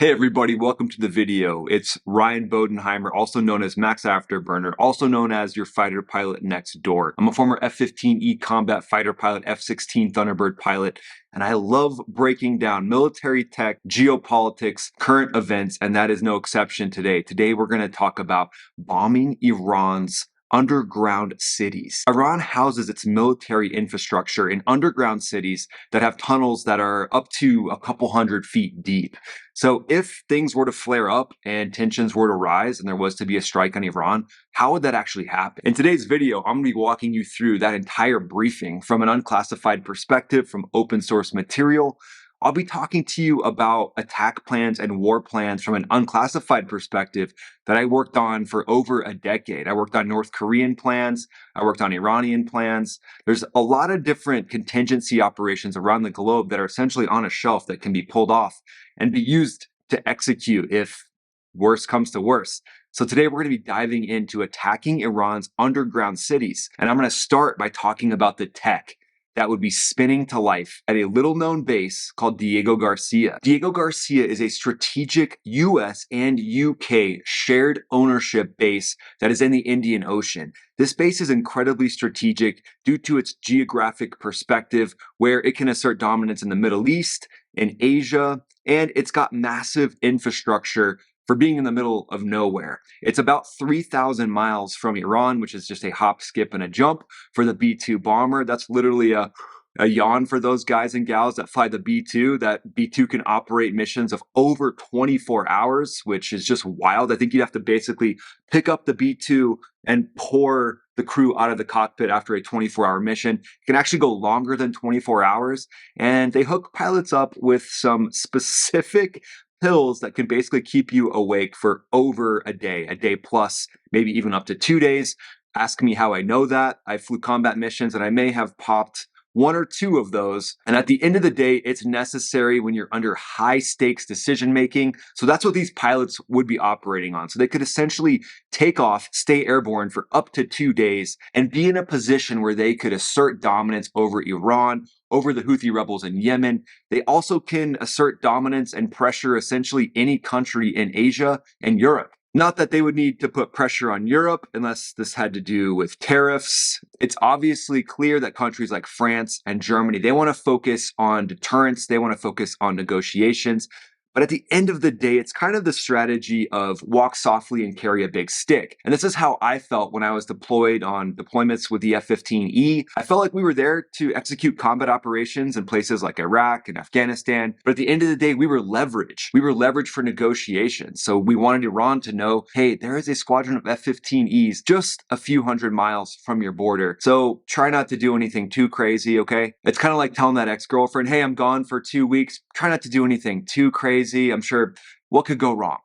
Hey everybody, welcome to the video. It's Ryan Bodenheimer, also known as Max Afterburner, also known as your fighter pilot next door. I'm a former F-15E combat fighter pilot, F-16 Thunderbird pilot, and I love breaking down military tech, geopolitics, current events, and that is no exception today. Today we're going to talk about bombing Iran's underground cities. Iran houses its military infrastructure in underground cities that have tunnels that are up to a couple hundred feet deep. So if things were to flare up and tensions were to rise and there was to be a strike on Iran, how would that actually happen? In today's video, I'm going to be walking you through that entire briefing from an unclassified perspective, from open source material. I'll be talking to you about attack plans and war plans from an unclassified perspective that I worked on for over a decade. I worked on North Korean plans. I worked on Iranian plans. There's a lot of different contingency operations around the globe that are essentially on a shelf that can be pulled off and be used to execute if worse comes to worse. So today we're going to be diving into attacking Iran's underground cities. And I'm going to start by talking about the tech that would be spinning to life at a little-known base called Diego Garcia. Diego Garcia is a strategic US and UK shared ownership base that is in the Indian Ocean. This base is incredibly strategic due to its geographic perspective, where it can assert dominance in the Middle East, in Asia, and it's got massive infrastructure for being in the middle of nowhere. It's about 3,000 miles from Iran, which is just a hop, skip, and a jump for the B-2 bomber. That's literally a yawn for those guys and gals that fly the B-2. That B-2 can operate missions of over 24 hours, which is just wild. I think you'd have to basically pick up the B-2 and pour the crew out of the cockpit after a 24-hour mission. It can actually go longer than 24 hours, and they hook pilots up with some specific pills that can basically keep you awake for over a day plus, maybe even up to 2 days. Ask me how I know that. I flew combat missions and I may have popped one or two of those. And at the end of the day, it's necessary when you're under high stakes decision making. So that's what these pilots would be operating on. So they could essentially take off, stay airborne for up to 2 days, and be in a position where they could assert dominance over Iran, over the Houthi rebels in Yemen. They also can assert dominance and pressure essentially any country in Asia and Europe. Not that they would need to put pressure on Europe unless this had to do with tariffs. It's obviously clear that countries like France and Germany, they want to focus on deterrence. They want to focus on negotiations. But at the end of the day, it's kind of the strategy of walk softly and carry a big stick. And this is how I felt when I was deployed on deployments with the F-15E. I felt like we were there to execute combat operations in places like Iraq and Afghanistan. But at the end of the day, we were leveraged. We were leveraged for negotiations. So we wanted Iran to know, hey, there is a squadron of F-15Es just a few hundred miles from your border. So try not to do anything too crazy, okay? It's kind of like telling that ex-girlfriend, hey, I'm gone for 2 weeks. Try not to do anything too crazy. I'm sure what could go wrong?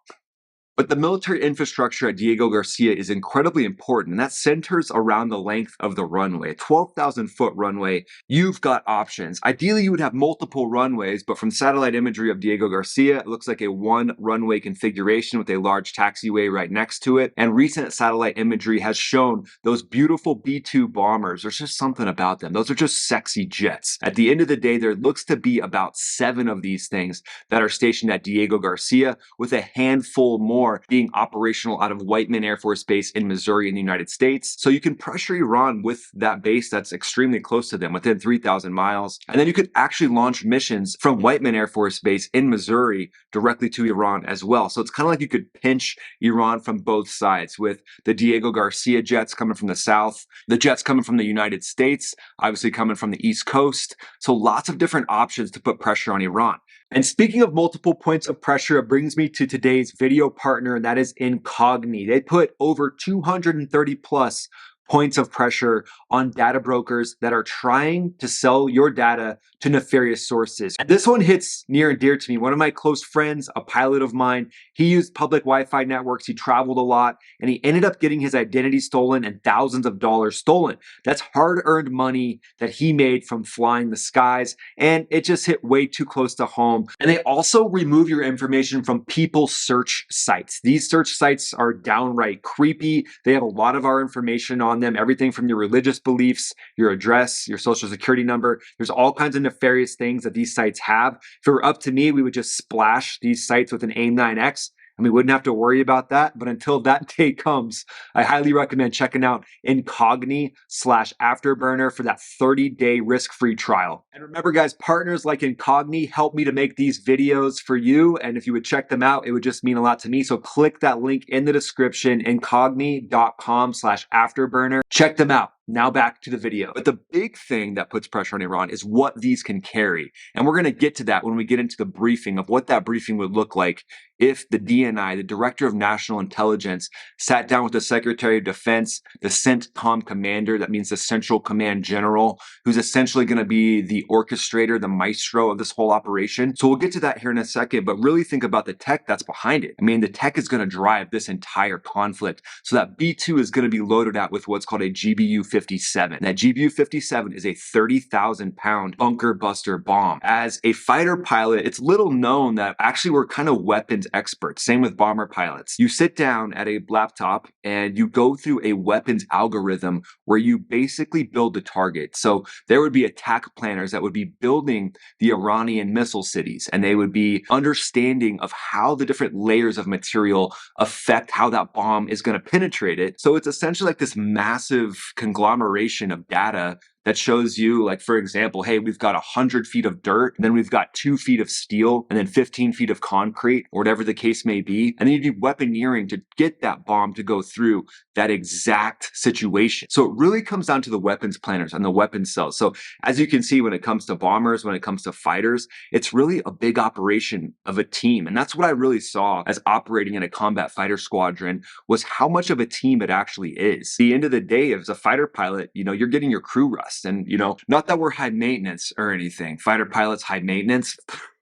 But the military infrastructure at Diego Garcia is incredibly important, and that centers around the length of the runway. A 12,000-foot runway, you've got options. Ideally, you would have multiple runways, but from satellite imagery of Diego Garcia, it looks like a one-runway configuration with a large taxiway right next to it. And recent satellite imagery has shown those beautiful B-2 bombers. There's just something about them. Those are just sexy jets. At the end of the day, there looks to be about 7 of these things that are stationed at Diego Garcia, with a handful more being operational out of Whiteman Air Force Base in Missouri in the United States. So you can pressure Iran with that base that's extremely close to them, within 3,000 miles. And then you could actually launch missions from Whiteman Air Force Base in Missouri directly to Iran as well. So it's kind of like you could pinch Iran from both sides, with the Diego Garcia jets coming from the south, the jets coming from the United States, obviously coming from the East Coast. So lots of different options to put pressure on Iran. And speaking of multiple points of pressure, it brings me to today's video partner, and that is Incogn. They put over 230 plus points of pressure on data brokers that are trying to sell your data to nefarious sources. And this one hits near and dear to me. One of my close friends, a pilot of mine, he used public Wi-Fi networks, he traveled a lot, and he ended up getting his identity stolen and thousands of dollars stolen. That's hard-earned money that he made from flying the skies, and it just hit way too close to home. And they also remove your information from people's search sites. These search sites are downright creepy. They have a lot of our information on on them, everything from your religious beliefs, your address, your social security number. There's all kinds of nefarious things that these sites have. If it were up to me, we would just splash these sites with an AIM-9X and we wouldn't have to worry about that. But until that day comes, I highly recommend checking out Incogn/Afterburner for that 30-day risk-free trial. And remember, guys, partners like Incogn help me to make these videos for you. And if you would check them out, it would just mean a lot to me. So click that link in the description, incogn.com/afterburner. Check them out. Now back to the video. But the big thing that puts pressure on Iran is what these can carry. And we're going to get to that when we get into the briefing of what that briefing would look like if the DNI, the Director of National Intelligence, sat down with the Secretary of Defense, the CENTCOM commander, that means the Central Command General, who's essentially going to be the orchestrator, the maestro of this whole operation. So we'll get to that here in a second, but really think about the tech that's behind it. I mean, the tech is going to drive this entire conflict. So that B-2 is going to be loaded out with what's called a GBU-57. That GBU-57 is a 30,000-pound bunker buster bomb. As a fighter pilot, it's little known that actually we're kind of weapons experts. Same with bomber pilots. You sit down at a laptop and you go through a weapons algorithm where you basically build the target. So there would be attack planners that would be building the Iranian missile cities, and they would be understanding of how the different layers of material affect how that bomb is going to penetrate it. So it's essentially like this massive conglomeration of data that shows you, like, for example, hey, we've got 100 feet of dirt, and then we've got 2 feet of steel, and then 15 feet of concrete, or whatever the case may be. And then you do weaponeering to get that bomb to go through that exact situation. So it really comes down to the weapons planners and the weapons cells. So as you can see, when it comes to bombers, when it comes to fighters, it's really a big operation of a team. And that's what I really saw as operating in a combat fighter squadron, was how much of a team it actually is. At the end of the day, as a fighter pilot, you know, you're getting your crew rust. And, you know, not that we're high maintenance or anything. Fighter pilots, high maintenance.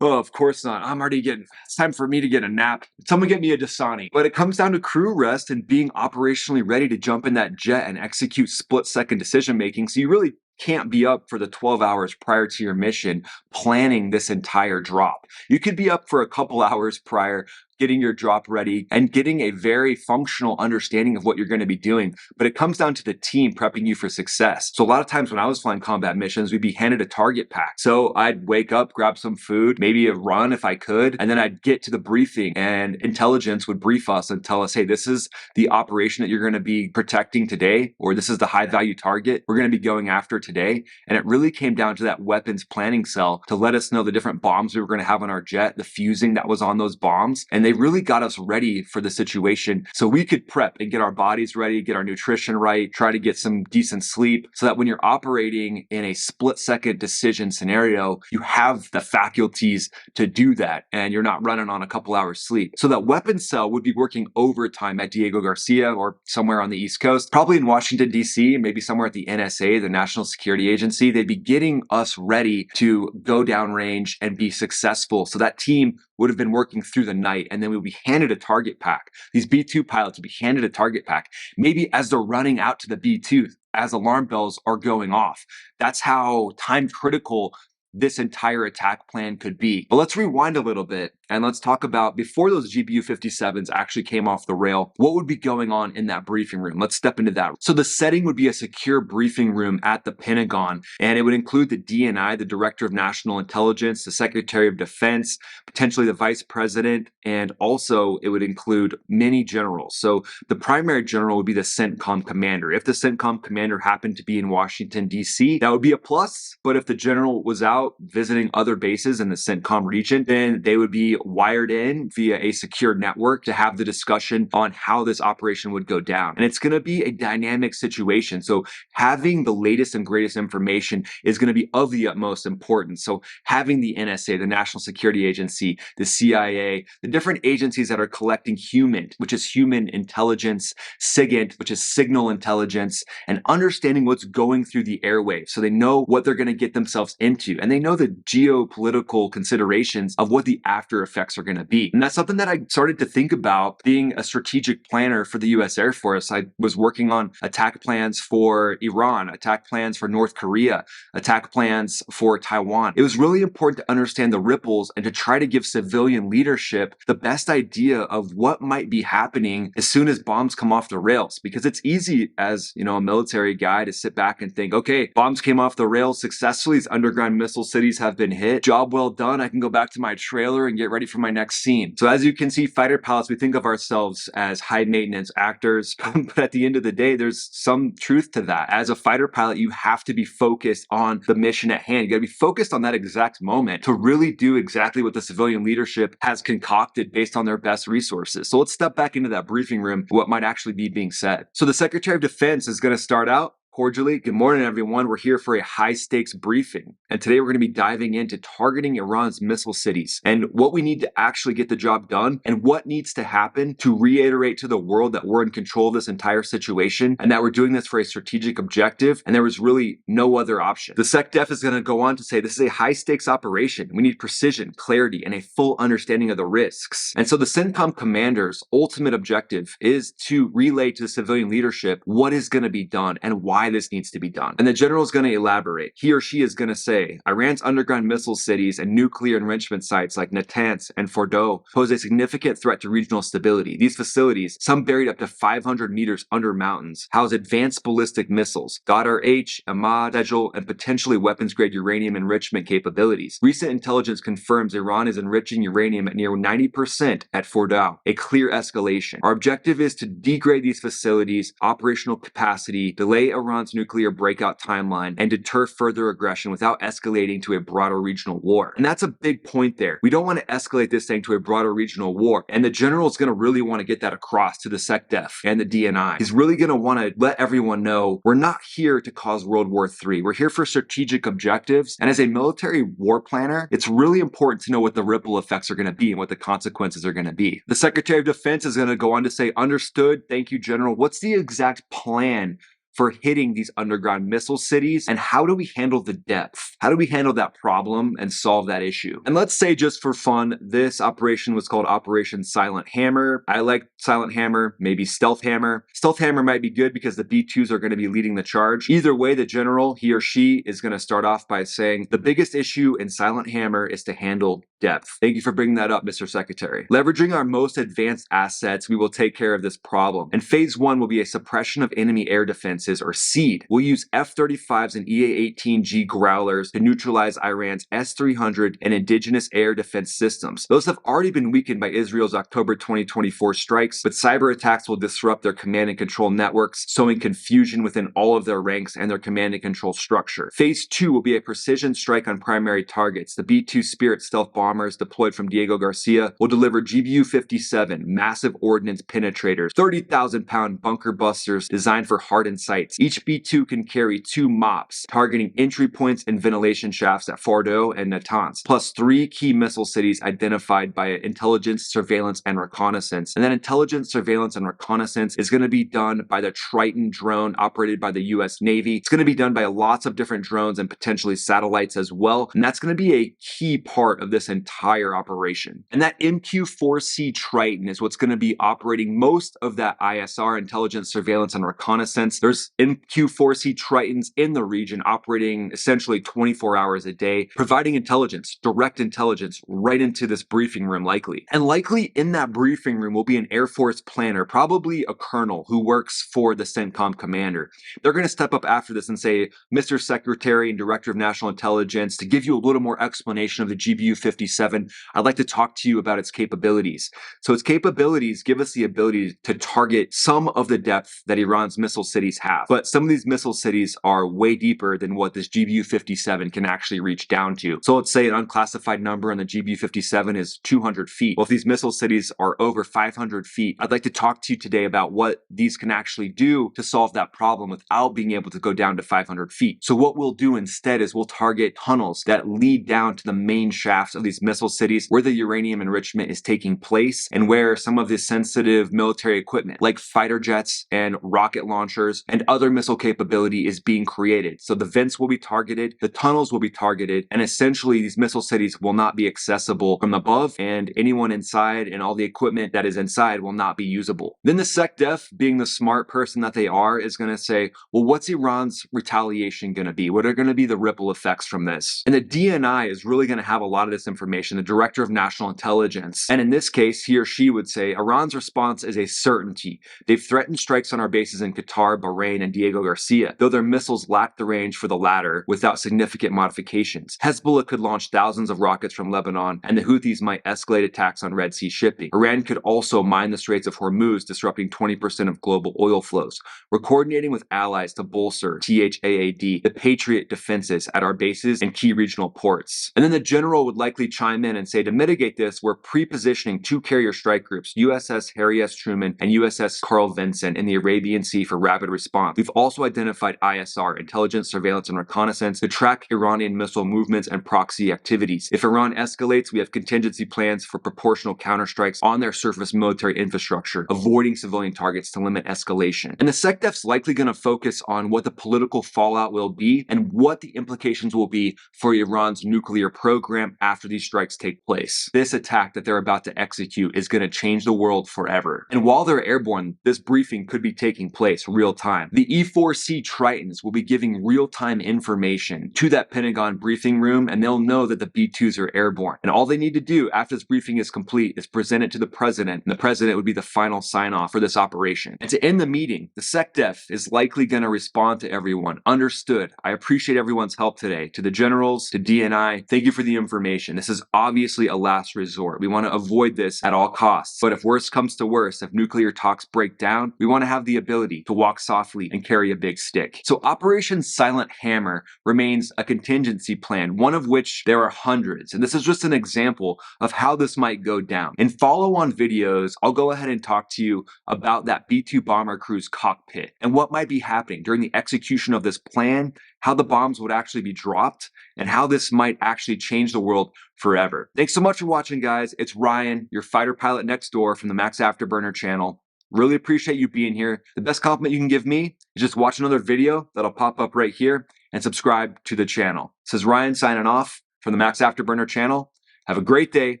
Oh, of course not. It's time for me to get a nap. Someone get me a Dasani. But it comes down to crew rest and being operationally ready to jump in that jet and execute split-second decision-making. So you really can't be up for the 12 hours prior to your mission planning this entire drop. You could be up for a couple hours prior, getting your drop ready and getting a very functional understanding of what you're going to be doing. But it comes down to the team prepping you for success. So a lot of times when I was flying combat missions, we'd be handed a target pack. So I'd wake up, grab some food, maybe a run if I could, and then I'd get to the briefing and intelligence would brief us and tell us, hey, this is the operation that you're going to be protecting today, or this is the high value target we're going to be going after today. And it really came down to that weapons planning cell to let us know the different bombs we were going to have on our jet, the fusing that was on those bombs. And they really got us ready for the situation so we could prep and get our bodies ready, get our nutrition right, try to get some decent sleep so that when you're operating in a split-second decision scenario, you have the faculties to do that and you're not running on a couple hours sleep. So that weapons cell would be working overtime at Diego Garcia or somewhere on the East Coast, probably in Washington, D.C., maybe somewhere at the NSA, the National Security Agency. They'd be getting us ready to go downrange and be successful. So that team would have been working through the night, and then we would be handed a target pack. These B-2 pilots would be handed a target pack, maybe as they're running out to the B-2, as alarm bells are going off. That's how time critical this entire attack plan could be. But let's rewind a little bit and let's talk about before those GBU-57s actually came off the rail, what would be going on in that briefing room? Let's step into that. So the setting would be a secure briefing room at the Pentagon, and it would include the DNI, the Director of National Intelligence, the Secretary of Defense, potentially the Vice President, and also it would include many generals. So the primary general would be the CENTCOM commander. If the CENTCOM commander happened to be in Washington, D.C., that would be a plus. But if the general was out visiting other bases in the CENTCOM region, then they would be wired in via a secure network to have the discussion on how this operation would go down. And it's going to be a dynamic situation. So having the latest and greatest information is going to be of the utmost importance. So having the NSA, the National Security Agency, the CIA, the different agencies that are collecting HUMINT, which is human intelligence, SIGINT, which is signal intelligence, and understanding what's going through the airwaves. So they know what they're going to get themselves into. And they know the geopolitical considerations of what the after effects are going to be. And that's something that I started to think about being a strategic planner for the US Air Force. I was working on attack plans for Iran, attack plans for North Korea, attack plans for Taiwan. It was really important to understand the ripples and to try to give civilian leadership the best idea of what might be happening as soon as bombs come off the rails. Because it's easy as, a military guy to sit back and think, okay, bombs came off the rails successfully. These underground missile cities have been hit. Job well done. I can go back to my trailer and get ready for my next scene. So as you can see, fighter pilots, we think of ourselves as high maintenance actors, but at the end of the day, there's some truth to that. As a fighter pilot, you have to be focused on the mission at hand. You gotta be focused on that exact moment to really do exactly what the civilian leadership has concocted based on their best resources. So let's step back into that briefing room, what might actually be being said. So the Secretary of Defense is gonna start out cordially. Good morning, everyone. We're here for a high-stakes briefing. And today we're going to be diving into targeting Iran's missile cities and what we need to actually get the job done and what needs to happen to reiterate to the world that we're in control of this entire situation and that we're doing this for a strategic objective and there was really no other option. The SecDef is going to go on to say this is a high-stakes operation. We need precision, clarity, and a full understanding of the risks. And so the CENTCOM commander's ultimate objective is to relay to the civilian leadership what is going to be done and why this needs to be done. And the general is going to elaborate. He or she is going to say, Iran's underground missile cities and nuclear enrichment sites like Natanz and Fordow pose a significant threat to regional stability. These facilities, some buried up to 500 meters under mountains, house advanced ballistic missiles, Qadr-H, Ahmad, Sejal, and potentially weapons-grade uranium enrichment capabilities. Recent intelligence confirms Iran is enriching uranium at near 90% at Fordow, a clear escalation. Our objective is to degrade these facilities, operational capacity, delay Iran's nuclear breakout timeline, and deter further aggression without escalating to a broader regional war. And that's a big point there. We don't want to escalate this thing to a broader regional war. And the general is going to really want to get that across to the SecDef and the DNI. He's really going to want to let everyone know we're not here to cause World War III. We're here for strategic objectives. And as a military war planner, it's really important to know what the ripple effects are going to be and what the consequences are going to be. The Secretary of Defense is going to go on to say, understood. Thank you, General. What's the exact plan for hitting these underground missile cities, and how do we handle the depth? How do we handle that problem and solve that issue? And let's say, just for fun, this operation was called Operation Silent Hammer. I like Silent Hammer, maybe Stealth Hammer. Stealth Hammer might be good because the B-2s are going to be leading the charge. Either way, the general, he or she, is going to start off by saying, the biggest issue in Silent Hammer is to handle depth. Thank you for bringing that up, Mr. Secretary. Leveraging our most advanced assets, we will take care of this problem. And phase 1 will be a suppression of enemy air defenses, or SEAD. We'll use F-35s and EA-18G Growlers to neutralize Iran's S-300 and indigenous air defense systems. Those have already been weakened by Israel's October 2024 strikes, but cyber attacks will disrupt their command and control networks, sowing confusion within all of their ranks and their command and control structure. Phase 2 will be a precision strike on primary targets. The B-2 Spirit stealth bombers deployed from Diego Garcia will deliver GBU-57 massive ordnance penetrators, 30,000-pound bunker busters designed for hardened sites. Each B-2 can carry 2 MOPs, targeting entry points and ventilation shafts at Fordow and Natanz, plus 3 key missile cities identified by intelligence, surveillance, and reconnaissance. And that intelligence, surveillance, and reconnaissance is going to be done by the Triton drone operated by the US Navy. It's going to be done by lots of different drones and potentially satellites as well. And that's going to be a key part of this entire operation. And that MQ-4C Triton is what's going to be operating most of that ISR, intelligence, surveillance, and reconnaissance. There's MQ-4C Tritons in the region operating essentially 24 hours a day, providing intelligence, direct intelligence, right into this briefing room likely. And likely in that briefing room will be an Air Force planner, probably a colonel who works for the CENTCOM commander. They're going to step up after this and say, Mr. Secretary and Director of National Intelligence, to give you a little more explanation of the GBU-57, I'd like to talk to you about its capabilities. So its capabilities give us the ability to target some of the depth that Iran's missile cities have. But some of these missile cities are way deeper than what this GBU-57 can actually reach down to. So let's say an unclassified number on the GBU-57 is 200 feet. Well, if these missile cities are over 500 feet, I'd like to talk to you today about what these can actually do to solve that problem without being able to go down to 500 feet. So what we'll do instead is we'll target tunnels that lead down to the main shafts of these these missile cities where the uranium enrichment is taking place and where some of the sensitive military equipment like fighter jets and rocket launchers and other missile capability is being created. So the vents will be targeted, the tunnels will be targeted, and essentially these missile cities will not be accessible from above, and anyone inside and all the equipment that is inside will not be usable. Then the SecDef, being the smart person that they are, is going to say, well, what's Iran's retaliation going to be? What are going to be the ripple effects from this? And the DNI is really going to have a lot of this information, the Director of National Intelligence. And in this case, he or she would say, Iran's response is a certainty. They've threatened strikes on our bases in Qatar, Bahrain, and Diego Garcia, though their missiles lack the range for the latter without significant modifications. Hezbollah could launch thousands of rockets from Lebanon, and the Houthis might escalate attacks on Red Sea shipping. Iran could also mine the Straits of Hormuz, disrupting 20% of global oil flows. We're coordinating with allies to bolster THAAD, the Patriot defenses at our bases and key regional ports. And then the general would likely chime in and say, to mitigate this, we're pre-positioning 2 carrier strike groups, USS Harry S. Truman and USS Carl Vinson, in the Arabian Sea for rapid response. We've also identified ISR, intelligence, surveillance, and reconnaissance, to track Iranian missile movements and proxy activities. If Iran escalates, we have contingency plans for proportional counterstrikes on their surface military infrastructure, avoiding civilian targets to limit escalation. And the SecDef's likely going to focus on what the political fallout will be and what the implications will be for Iran's nuclear program after these strikes take place. This attack that they're about to execute is going to change the world forever. And while they're airborne, this briefing could be taking place real time. The E-4C Tritons will be giving real-time information to that Pentagon briefing room, and they'll know that the B-2s are airborne. And all they need to do after this briefing is complete is present it to the president, and the president would be the final sign-off for this operation. And to end the meeting, the SecDef is likely going to respond to everyone. Understood. I appreciate everyone's help today. To the generals, to DNI, thank you for the information. This is obviously a last resort. We want to avoid this at all costs. But if worse comes to worse, if nuclear talks break down, we want to have the ability to walk softly and carry a big stick. So Operation Silent Hammer remains a contingency plan, one of which there are hundreds. And this is just an example of how this might go down. In follow-on videos, I'll go ahead and talk to you about that B-2 bomber crew's cockpit and what might be happening during the execution of this plan, how the bombs would actually be dropped, and how this might actually change the world forever. Thanks so much for watching, guys. It's Ryan, your fighter pilot next door from the Max Afterburner channel. Really appreciate you being here. The best compliment you can give me is just watch another video that'll pop up right here and subscribe to the channel. This is Ryan signing off from the Max Afterburner channel. Have a great day.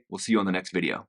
We'll see you on the next video.